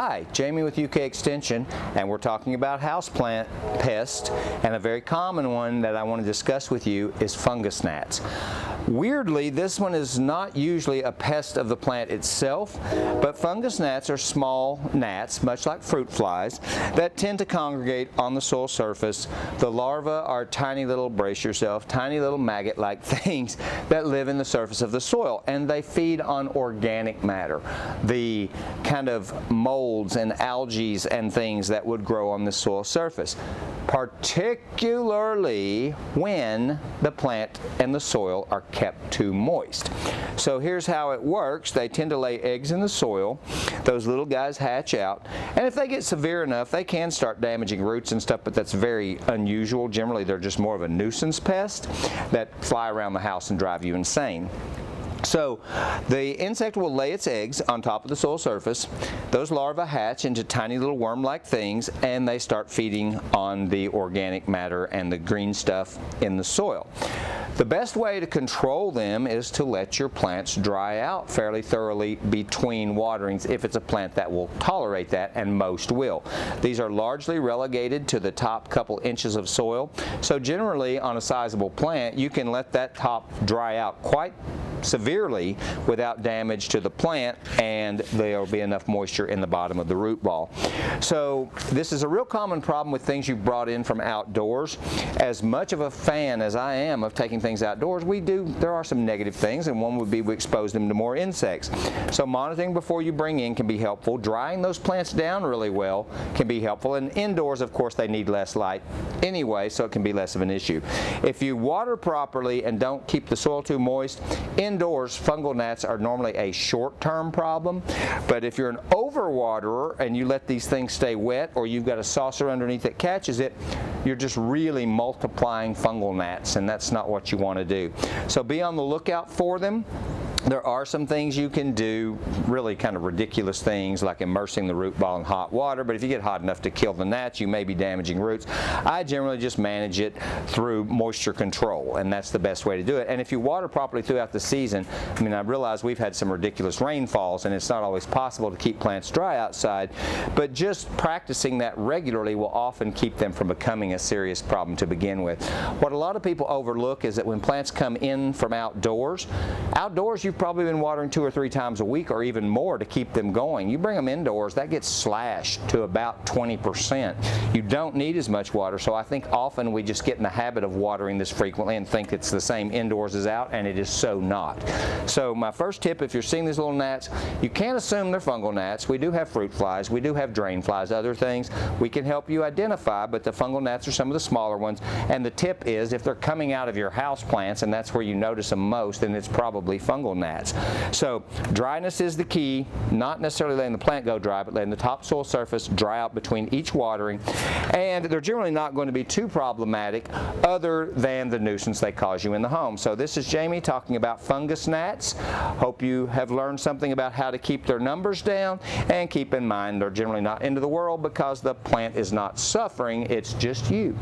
Hi, Jamie with UK Extension, and we're talking about houseplant pests, and a very common one that I want to discuss with you is fungus gnats. Weirdly, this one is not usually a pest of the plant itself, but fungus gnats are small gnats, much like fruit flies, that tend to congregate on the soil surface. The larvae are tiny little, brace yourself, tiny little maggot-like things that live in the surface of the soil, and they feed on organic matter, the kind of molds and algae and things that would grow on the soil surface, particularly when the plant and the soil are kept too moist. So here's how it works. They tend to lay eggs in the soil. Those little guys hatch out, and if they get severe enough, they can start damaging roots and stuff, but that's very unusual. Generally, they're just more of a nuisance pest that fly around the house and drive you insane. So the insect will lay its eggs on top of the soil surface. Those larvae hatch into tiny little worm-like things, and they start feeding on the organic matter and the green stuff in the soil. The best way to control them is to let your plants dry out fairly thoroughly between waterings if it's a plant that will tolerate that, and most will. These are largely relegated to the top couple inches of soil, so generally on a sizable plant you can let that top dry out quite severely without damage to the plant, and there will be enough moisture in the bottom of the root ball. So this is a real common problem with things you've brought in from outdoors. As much of a fan as I am of taking things outdoors, there are some negative things, and one would be we expose them to more insects. So monitoring before you bring in can be helpful. Drying those plants down really well can be helpful, and indoors of course they need less light anyway, so it can be less of an issue. If you water properly and don't keep the soil too moist, indoors, fungal gnats are normally a short-term problem, but if you're an overwaterer and you let these things stay wet, or you've got a saucer underneath that catches it, you're just really multiplying fungal gnats, and that's not what you want to do. So be on the lookout for them. There are some things you can do, really kind of ridiculous things like immersing the root ball in hot water, but if you get hot enough to kill the gnats, you may be damaging roots. I generally just manage it through moisture control, and that's the best way to do it. And if you water properly throughout the season, I mean, I realize we've had some ridiculous rainfalls, and it's not always possible to keep plants dry outside, but just practicing that regularly will often keep them from becoming a serious problem to begin with. What a lot of people overlook is that when plants come in from outdoors you've probably been watering 2 or 3 times a week or even more to keep them going. You bring them indoors, that gets slashed to about 20%. You don't need as much water, so I think often we just get in the habit of watering this frequently and think it's the same indoors as out, and it is so not. So my first tip, if you're seeing these little gnats, you can't assume they're fungal gnats. We do have fruit flies, we do have drain flies, other things we can help you identify, but the fungal gnats are some of the smaller ones. And the tip is, if they're coming out of your house plants and that's where you notice them most, then it's probably fungal gnats. So dryness is the key, not necessarily letting the plant go dry, but letting the topsoil surface dry out between each watering, and they're generally not going to be too problematic other than the nuisance they cause you in the home. So this is Jamie talking about fungus gnats. Hope you have learned something about how to keep their numbers down, and keep in mind they're generally not end of the world because the plant is not suffering, it's just you.